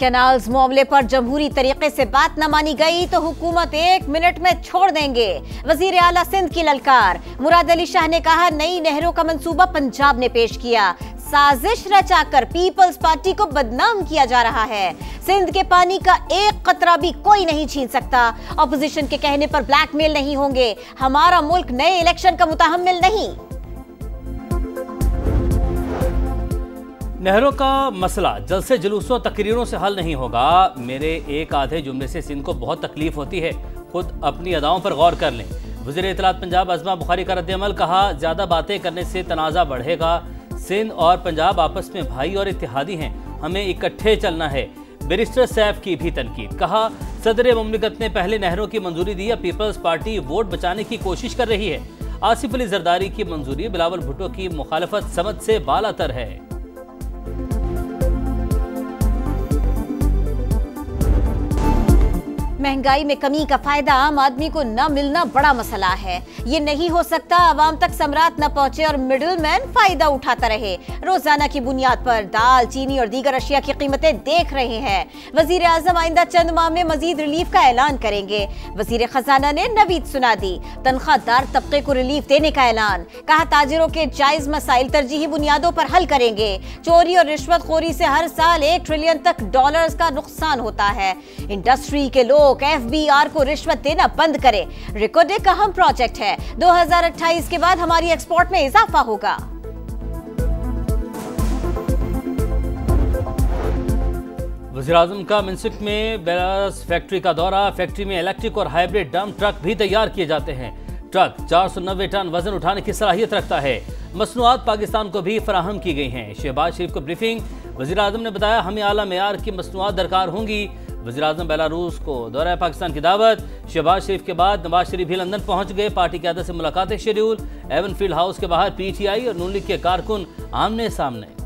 Canals मामले पर जमहूरी तरीके से बात न मानी गई तो हुकूमत 1 मिनट में छोड़ देंगे। वजीर आला सिंध की ललकार। मुराद अली शाह ने कहा, नई नहरों का मंसूबा पंजाब ने पेश किया। साजिश रचाकर पीपल्स पार्टी को बदनाम किया जा रहा है। सिंध के पानी का एक कतरा भी कोई नहीं छीन सकता। ऑपोजिशन के कहने पर ब्लैकमेल नहीं होंगे। हमारा मुल्क नए इलेक्शन का मुतहम्मिल नहीं। नहरों का मसला जलसे जुलूसों तकरीरों से हल नहीं होगा। मेरे एक आधे जुमले से सिंध को बहुत तकलीफ होती है, खुद अपनी अदाओं पर गौर कर लें। वज़ीर इत्तलात पंजाब अज़मा बुखारी का रद्द-ए-अमल। कहा, ज़्यादा बातें करने से तनाज़ा बढ़ेगा। सिंध और पंजाब आपस में भाई और इत्तेहादी हैं, हमें इकट्ठे चलना है। बैरिस्टर सैफ की भी तनकीद। कहा, सदर मुमलिकत ने पहले नहरों की मंजूरी दी, पीपल्स पार्टी वोट बचाने की कोशिश कर रही है। आसिफ अली जरदारी की मंजूरी बिलावल भुट्टो की मुखालफत समझ से बालातर है। महंगाई में कमी का फायदा आम आदमी को न मिलना बड़ा मसला है। ये नहीं हो सकता आवाम तक सम्राट न पहुंचे और मिडिलमैन फायदा उठाता रहे। रोजाना की बुनियाद पर दाल, चीनी और दीगर अशिया की कीमतें देख रहे हैं। वजीर आजम आइंदा चंद माह में मजीद रिलीफ का ऐलान करेंगे। वजीर खजाना ने नवीद सुना दी। तनख्वाहदार तबके को रिलीफ देने का ऐलान। कहा, ताजिरों के जायज मसाइल तरजीही बुनियादों पर हल करेंगे। चोरी और रिश्वतखोरी से हर साल $1 ट्रिलियन तक डॉलर्स का नुकसान होता है। इंडस्ट्री के लोग FBR को रिश्वत देना बंद करें। रिकॉर्ड एक अहम प्रोजेक्ट है। 2028 के बाद हमारी एक्सपोर्ट में इजाफा होगा। वज़ीर आज़म का मिन्सिक में बेलास फैक्ट्री का दौरा। फैक्ट्री में इलेक्ट्रिक और हाइब्रिड डंप ट्रक भी तैयार किए जाते हैं। ट्रक 490 टन वजन उठाने की सलाहियत रखता है। मसनूआत पाकिस्तान को भी फराहम की गई हैं। शहबाज शरीफ को ब्रीफिंग। वज़ीर आज़म ने बताया, हमें आला मेयार की मसनूआत दरकार होंगी। वज़ीर आज़म बेलारूस को दौरा पाकिस्तान की दावत। शहबाज शरीफ के बाद नवाज शरीफ भी लंदन पहुंच गए। पार्टी क़यादत से मुलाकातें शेड्यूल। एवन फील्ड हाउस के बाहर PTI और नून लीग के कारकुन आमने सामने।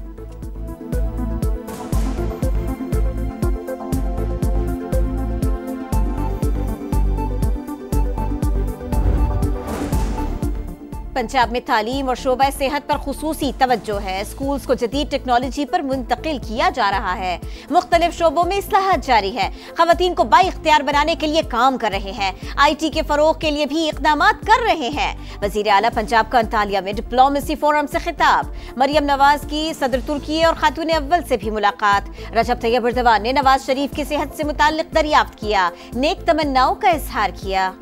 पंजाब में तालीम और शोबा सेहत पर खुसूसी तवज्जो है। स्कूल्स को जदीद टेक्नोलॉजी पर मुंतकिल किया जा रहा है। मुख्तलिफ शोबों में इस्लाहात जारी है। खवातीन को बाइख्तियार बनाने के लिए काम कर रहे हैं। IT के फरोग के लिए भी इक़दामात कर रहे हैं। वज़ीर आला पंजाब का अंतालिया में डिप्लोमेसी फोरम से खिताब। मरियम नवाज की सदर तुर्की और खातून अव्वल से भी मुलाकात। रजब तैयब एर्दोगान ने नवाज शरीफ की सेहत से मुताल्लिक दरियाफ्त किया। नेक तमन्नाओं का इजहार किया।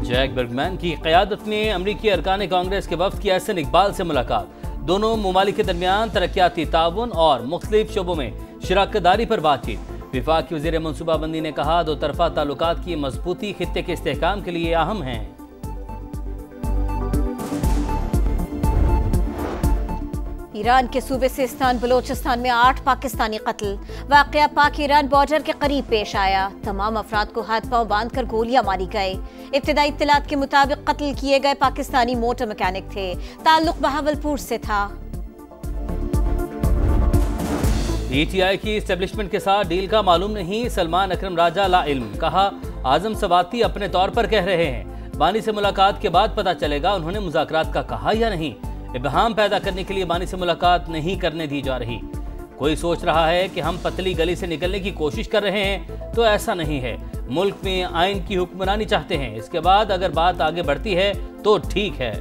जैक बर्गमैन की क़यादत में अमरीकी अरकान कांग्रेस के वफ़द की एहसन इकबाल से मुलाकात। दोनों ममालिक के दरमियान तरक्याती ताउन और मुख्तलिफ शोबों में शराकतदारी पर बातचीत। विफाक़ी वज़ीर मनसूबाबंदी ने कहा, दो तरफ़ा ताल्लुकात की मजबूती खित्ते के इस्तेहकाम के लिए अहम है। ईरान के सूबे सिस्तान बलोचिस्तान में 8 पाकिस्तानी कत्ल। वाक़या पाक ईरान बॉर्डर के करीब पेश आया। तमाम अफराद को हाथ पांव बांधकर गोलियां मारी गई। इब्तिदाई इत्तलात के मुताबिक कत्ल किए गए पाकिस्तानी मोटर मैकेनिक थे। ताल्लुक बहावलपुर से था। PTI की एस्टेब्लिशमेंट के साथ डील का मालूम नहीं। सलमान अकरम राजा ला इल्म। कहा, आजम सवाती अपने तौर पर कह रहे हैं, बानी से मुलाकात के बाद पता चलेगा उन्होंने मुज़ाकरात का कहा या नहीं। इबहाम पैदा करने के लिए बानी से मुलाकात नहीं करने दी जा रही। कोई सोच रहा है कि हम पतली गली से निकलने की कोशिश कर रहे हैं, तो ऐसा नहीं है। मुल्क में आइन की हुक्मरानी चाहते हैं, इसके बाद अगर बात आगे बढ़ती है तो ठीक है।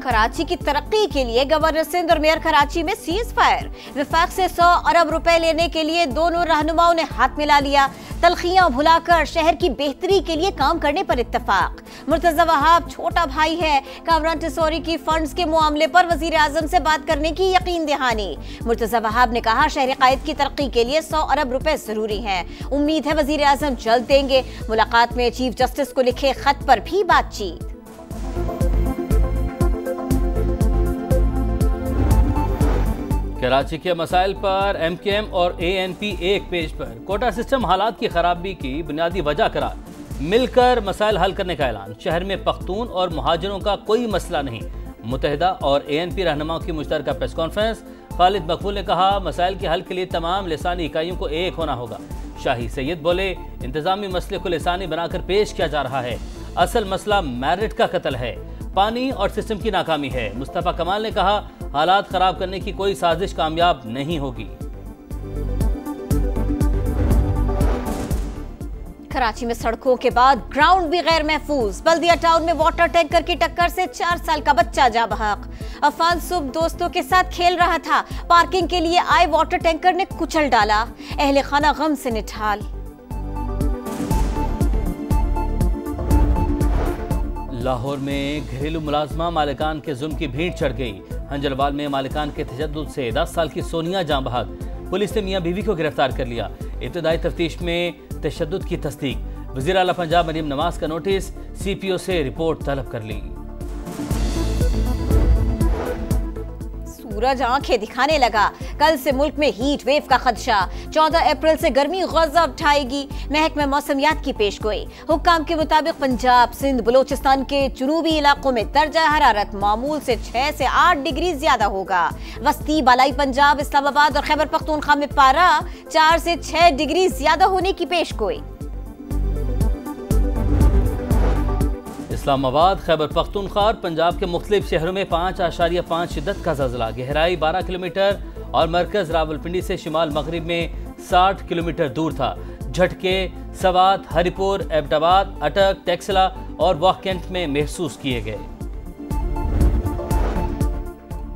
कराची की तरक्की के लिए गवर्नर सिंध और मेयर कराची में सीज फायर। विफाक से 100 अरब रुपए लेने के लिए दोनों रहनुमाओं ने हाथ मिला लिया। तलखियां भुलाकर शहर की बेहतरी के लिए काम करने पर इत्तफाक। मुर्तजा वहाब छोटा भाई है। कामरान टिसोरी की फंड्स के मामले पर वजीर आजम से बात करने की यकीन दहानी। मुर्तजा वहाब ने कहा, शहर कायद की तरक्की के लिए 100 अरब रुपए जरूरी हैं। उम्मीद है वजीर आजम जल्द देंगे। मुलाकात में चीफ जस्टिस को लिखे खत पर भी बातचीत। कराची के मसाइल पर MKM और ANP एक पेज पर। कोटा सिस्टम हालात की खराबी की बुनियादी वजह करार। मिलकर मसाइल हल करने का ऐलान। शहर में पख्तून और मुहाजिरों का कोई मसला नहीं। मुत्तहिदा और ANP रहनुमाओं की मुश्तरका प्रेस कॉन्फ्रेंस। खालिद मकबूल ने कहा, मसाइल के हल के लिए तमाम लिसानी इकाइयों को एक होना होगा। शाही सैयद बोले, इंतजामी मसले को लिसानी बनाकर पेश किया जा रहा है। असल मसला मैरिट का कत्ल है। पानी और सिस्टम की नाकामी है। मुस्तफा कमाल ने कहा, हालात खराब करने की कोई साजिश कामयाब नहीं होगी। कराची में सड़कों के बाद ग्राउंड भी गैर महफूज। बल्दिया टाउन में वाटर टैंकर की टक्कर से 4 साल का बच्चा जा बहक। अफान सुबह दोस्तों के साथ खेल रहा था, पार्किंग के लिए आए वाटर टैंकर ने कुचल डाला। अहले खाना गम से निठाल। लाहौर में घरेलू मुलाजमा मालिकान के जुल्म की भीड़ चढ़ गई। हंजरवाल में मालिकान के तशद्दुद से 10 साल की सोनिया जाँ बहक। पुलिस ने मियां बीवी को गिरफ्तार कर लिया। इब्तदाई तफ्तीश में तशद्दुद की तस्दीक। वज़ीर आला पंजाब मरीम नवाज का नोटिस, CPO से रिपोर्ट तलब कर ली। सूरज आंखें दिखाने लगा। कल से मुल्क में हीट वेव का खदशा। 14 अप्रैल से गर्मी गज़ब ढाएगी। महकमा मौसमियात की पेशगोई। हुक्काम के मुताबिक पंजाब, सिंध, बलोचिस्तान के जुनूबी इलाकों में दर्जा हरारत मामूल से 6 से 8 डिग्री ज्यादा होगा। वस्ती बालाई पंजाब, इस्लामाबाद और खैबर पख्तूनख्वा में पारा 4 से 6 डिग्री ज्यादा होने की पेशगोई। इस्लामाबाद, खैबर पख्तूनख्वा और पंजाब के मुख्तलिफ शहरों में 5.5 शिद्दत का ज़लज़ला। गहराई 12 किलोमीटर और मरकज़ रावलपिंडी से शिमाल मगरिब में 60 किलोमीटर दूर था। झटके सवात, हरिपुर, एबटाबाद, अटक, टेक्सला और वाहकेंट में महसूस किए गए।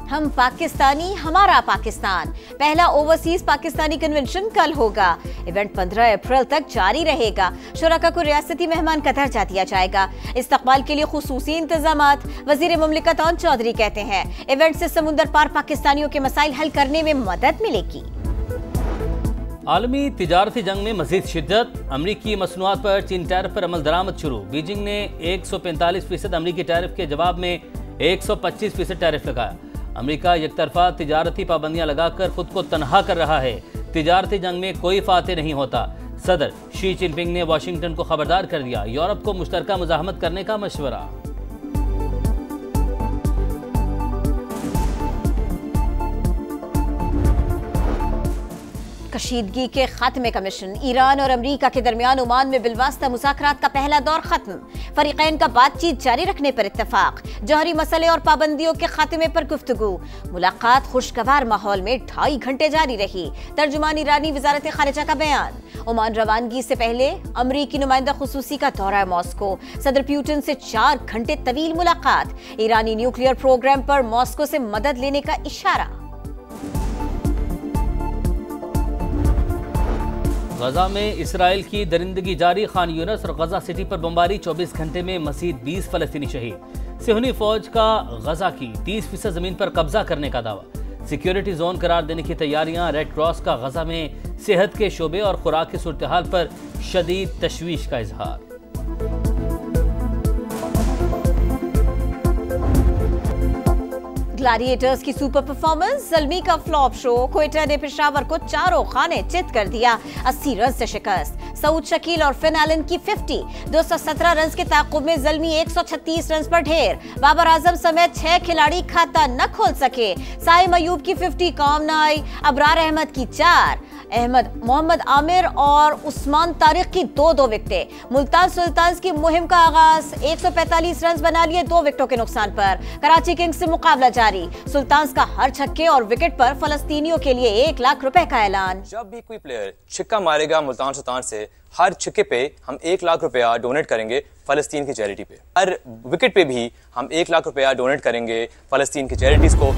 हम पाकिस्तानी, हमारा पाकिस्तान। पहला ओवरसीज पाकिस्तानी कन्वेंशन कल होगा। इवेंट 15 अप्रैल तक जारी रहेगा। शुरका को रियासती मेहमान का दर्जा दिया जाएगा। इस्तकबाल के लिए खुसूसी इंतजामात। वजीर मुमलिकत ओन चौधरी कहते हैं, इवेंट से समुंदर पार पाकिस्तानियों के मसाइल हल करने में मदद मिलेगी। आलमी तिजारती जंग में मजीद शिद्दत। अमरीकी मसनूआत पर चीन टैरिफ पर अमल दरामद शुरू। बीजिंग ने 145% अमरीकी टैरिफ के जवाब में 125% टैरिफ लगाया। अमेरिका एकतरफा तिजारती पाबंदियां लगाकर खुद को तनहा कर रहा है। तिजारती जंग में कोई फाते नहीं होता। सदर शी जिनपिंग ने वाशिंगटन को खबरदार कर दिया। यूरोप को मुश्तरका मुजाहमत करने का मशवरा। कशीदगी के खात्मे का मिशन। ईरान और अमरीका के दरमियान ओमान में बिलवास्ता मुज़ाकरात का पहला दौर खत्म। फरीकैन का बातचीत जारी रखने पर इत्तफाक। जौहरी मसले और पाबंदियों के खात्मे पर गुफ्तगू। मुलाकात खुशगवार माहौल में 2.5 घंटे जारी रही। तर्जुमान ईरानी वजारत खारिजा का बयान। ओमान रवानगी से पहले अमरीकी नुमाइंदा खुसूसी का दौरा मॉस्को। सदर प्यूटन से 4 घंटे तवील मुलाकात। ईरानी न्यूक्लियर प्रोग्राम पर मॉस्को से मदद लेने का इशारा। गजा में इसराइल की दरिंदगी जारी। खान यूनस और गजा सिटी पर बमबारी। 24 घंटे में मजीद 20 फलस्तीनी शहीद। सिहनी फौज का गजा की 30% जमीन पर कब्जा करने का दावा। सिक्योरिटी जोन करार देने की तैयारियां। रेड क्रॉस का गजा में सेहत के शोबे और खुराक की सूरत हाल पर शदीद तशवीश का इजहार। ग्लैडिएटर्स की सुपर परफॉर्मेंस। ज़ल्मी का फ्लॉप शो। क्वेटा ने पेशावर को 4 खाने चित कर दिया। 80 रन से शिकस्त। सऊद शकील और फिन एलन की 50। 217 रन के ताक़ुब में ज़ल्मी 136 रन पर ढेर। बाबर आजम समेत 6 खिलाड़ी खाता न खोल सके। साइम अयूब की 50 काम न आई। अबरार अहमद की 4। मोहम्मद आमिर और उस्मान तारिक की 2-2 विकेटें। मुल्तान सुल्तान्स की मुहिम का आगाज। 145 रन बना लिए 2 विकेटों के नुकसान पर। कराची किंग्स से मुकाबला जारी। सुल्तान्स का हर छक्के और विकेट पर फलस्तीनियों के लिए 1 लाख रुपए का ऐलान। जब भी कोई प्लेयर छिक्का मारेगा मुल्तान सुल्तान से, हर छिक्के पे हम 1 लाख रुपया डोनेट करेंगे फलस्तीन की चैरिटी पे। हर विकेट पे भी हम 1 लाख रुपया डोनेट करेंगे फलस्तीन की चैरिटीज को।